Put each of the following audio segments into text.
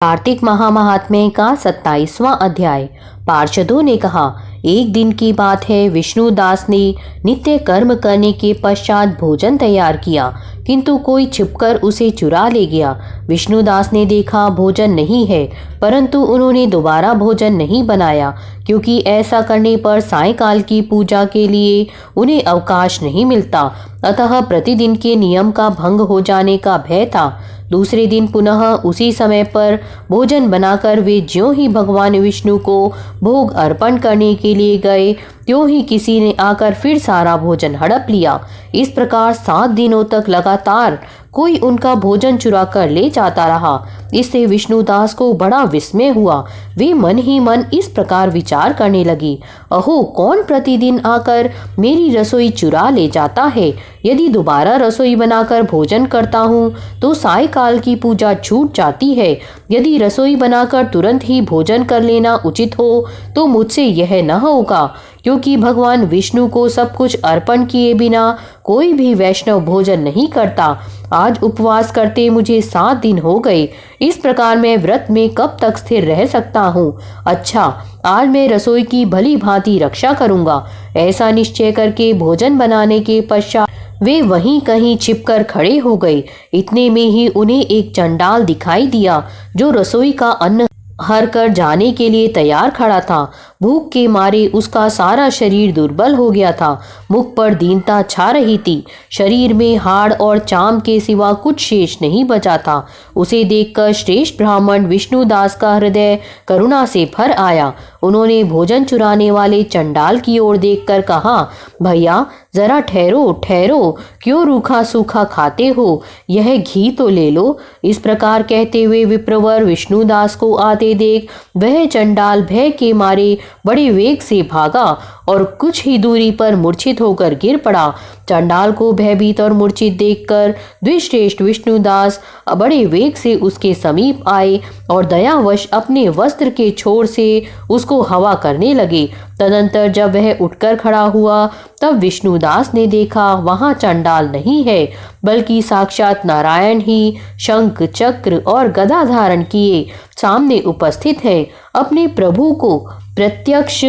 कार्तिक महामाहात्म्य का 27वां अध्याय। पार्षदों ने कहा, एक दिन की बात है, विष्णुदास ने नित्य कर्म करने के पश्चात भोजन तैयार किया, किंतु कोई छिपकर उसे चुरा ले गया। विष्णुदास ने देखा भोजन नहीं है, परंतु उन्होंने दोबारा भोजन नहीं बनाया, क्योंकि ऐसा करने पर सायंकाल की पूजा के लिए उन्हें अवकाश नहीं मिलता। अतः प्रतिदिन के नियम का भंग हो जाने का भय था। दूसरे दिन पुनः उसी समय पर भोजन बनाकर वे ज्यों ही भगवान विष्णु को भोग अर्पण करने के लिए गए, त्यों ही किसी ने आकर फिर सारा भोजन हड़प लिया। इस प्रकार 7 दिनों तक लगातार कोई उनका भोजन चुरा कर ले जाता रहा। इससे विष्णुदास को बड़ा विस्मय हुआ। वे मन ही मन इस प्रकार विचार करने लगी, अहो, कौन प्रतिदिन आकर मेरी रसोई चुरा ले जाता है? यदि दोबारा रसोई बनाकर भोजन करता हूँ तो सायंकाल की पूजा छूट जाती है। यदि रसोई बनाकर तुरंत ही भोजन कर लेना उचित हो तो मुझसे यह न होगा, क्योंकि भगवान विष्णु को सब कुछ अर्पण किए बिना कोई भी वैष्णव भोजन नहीं करता। आज उपवास करते मुझे 7 दिन हो गए। इस प्रकार मैं व्रत में कब तक स्थिर रह सकता हूँ? अच्छा, आज मैं रसोई की भली भांति रक्षा करूंगा। ऐसा निश्चय करके भोजन बनाने के पश्चात वे वहीं कहीं छिपकर खड़े हो गए। इतने में ही उन्हें एक चंडाल दिखाई दिया, जो रसोई का अन्न हर कर जाने के लिए तैयार खड़ा था। भूख के मारे उसका सारा शरीर दुर्बल हो गया था। मुख पर दीनता छा रही थी। शरीर में हाड़ और चाम के सिवा कुछ शेष नहीं बचा था। उसे देखकर श्रेष्ठ ब्राह्मण विष्णुदास का हृदय करुणा से भर आया। उन्होंने भोजन चुराने वाले चंडाल की ओर देखकर कहा, भैया, जरा ठहरो ठहरो, क्यों रूखा सूखा खाते हो? यह घी तो ले लो। इस प्रकार कहते हुए विप्रवर विष्णुदास को आते देख वह चंडाल भय के मारे बड़े वेग से भागा और कुछ ही दूरी पर मूर्छित होकर गिर पड़ा। चंडाल को भयभीत और मूर्छित देखकर द्विश्रेष्ठ विष्णुदास बड़े वेग से उसके समीप आए और दयावश अपने वस्त्र के छोर से उसको हवा करने लगे। तदंतर जब वह उठकर खड़ा हुआ तब विष्णुदास ने देखा वहां चंडाल नहीं है, बल्कि साक्षात नारायण ही शंख चक्र और गदा धारण किए सामने उपस्थित है। अपने प्रभु को प्रत्यक्ष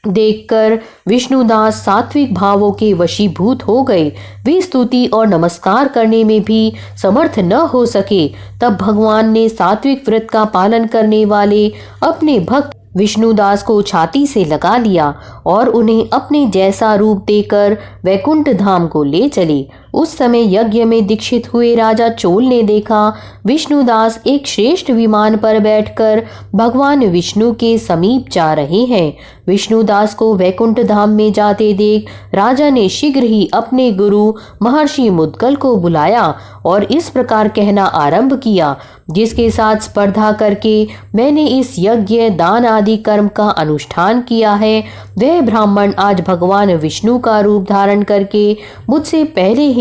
देखकर विष्णुदास सात्विक भावों के वशीभूत हो गए। वे स्तुति और नमस्कार करने में भी समर्थ न हो सके। तब भगवान ने सात्विक व्रत का पालन करने वाले अपने भक्त विष्णुदास को छाती से लगा लिया और उन्हें अपने जैसा रूप देकर वैकुंठ धाम को ले चले। उस समय यज्ञ में दीक्षित हुए राजा चोल ने देखा विष्णुदास एक श्रेष्ठ विमान पर बैठकर भगवान विष्णु के समीप जा रहे हैं। विष्णुदास को वैकुंठ धाम में जाते देख राजा ने शीघ्र ही अपने गुरु महर्षि मुद्गल को बुलाया और इस प्रकार कहना आरंभ किया, जिसके साथ स्पर्धा करके मैंने इस यज्ञ दान आदि कर्म का अनुष्ठान किया है, वह ब्राह्मण आज भगवान विष्णु का रूप धारण करके मुझसे पहले ही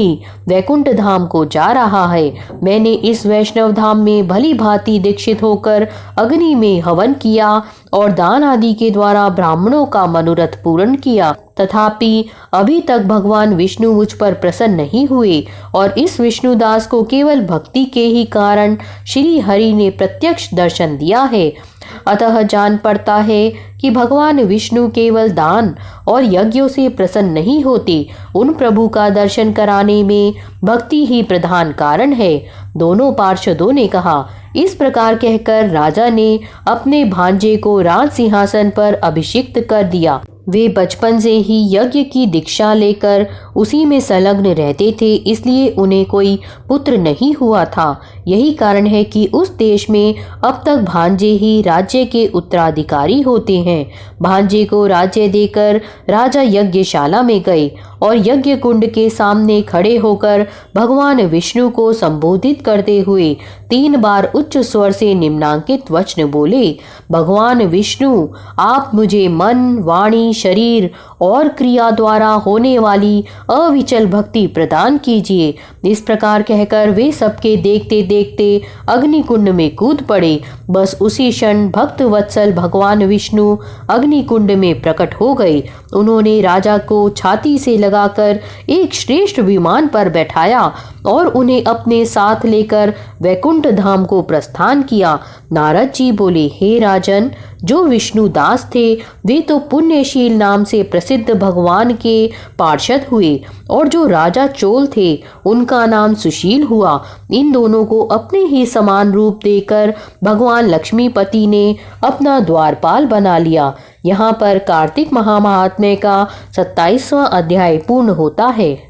वैकुंठ धाम को जा रहा है। मैंने इस वैष्णव धाम में भली भांति दीक्षित होकर अग्नि में हवन किया और दान आदि के द्वारा ब्राह्मणों का मनोरथ पूर्ण किया, तथापि अभी तक भगवान विष्णु मुझ पर प्रसन्न नहीं हुए और इस विष्णुदास को केवल भक्ति के ही कारण श्री हरि ने प्रत्यक्ष दर्शन दिया है। अतः जान पड़ता है कि भगवान विष्णु केवल दान और यज्ञों से प्रसन्न नहीं होते, उन प्रभु का दर्शन कराने में भक्ति ही प्रधान कारण है। दोनों पार्षदों ने कहा। इस प्रकार कहकर राजा ने अपने भांजे को राज सिंहासन पर अभिषिक्त कर दिया। वे बचपन से ही यज्ञ की दीक्षा लेकर उसी में संलग्न रहते थे, इसलिए उन्हें कोई पुत्र नहीं हुआ था। यही कारण है कि उस देश में अब तक भांजे ही राज्य के उत्तराधिकारी होते हैं। भांजे को राज्य देकर राजा यज्ञशाला में गए और यज्ञ कुंड के सामने खड़े होकर भगवान विष्णु को संबोधित करते हुए 3 बार उच्च स्वर से निम्नांकित वचन बोले, भगवान विष्णु, आप मुझे मन, वाणी, शरीर और क्रिया द्वारा होने वाली अविचल भक्ति प्रदान कीजिए। इस प्रकार कहकर वे सबके देखते देखते अग्निकुंड में कूद पड़े। बस उसी क्षण भक्त वत्सल भगवान विष्णु अग्निकुंड में प्रकट हो गए। उन्होंने राजा को छाती से लगाकर एक श्रेष्ठ विमान पर बैठाया और उन्हें अपने साथ लेकर वैकुंठ धाम को प्रस्थान किया। नारद जी बोले, हे राजन, जो विष्णुदास थे वे तो पुण्यशील नाम से प्रसिद्ध भगवान के पार्षद हुए और जो राजा चोल थे उनका नाम सुशील हुआ। इन दोनों को अपने ही समान रूप देकर भगवान लक्ष्मीपति ने अपना द्वारपाल बना लिया। यहाँ पर कार्तिक महात्म्य का 27वां अध्याय पूर्ण होता है।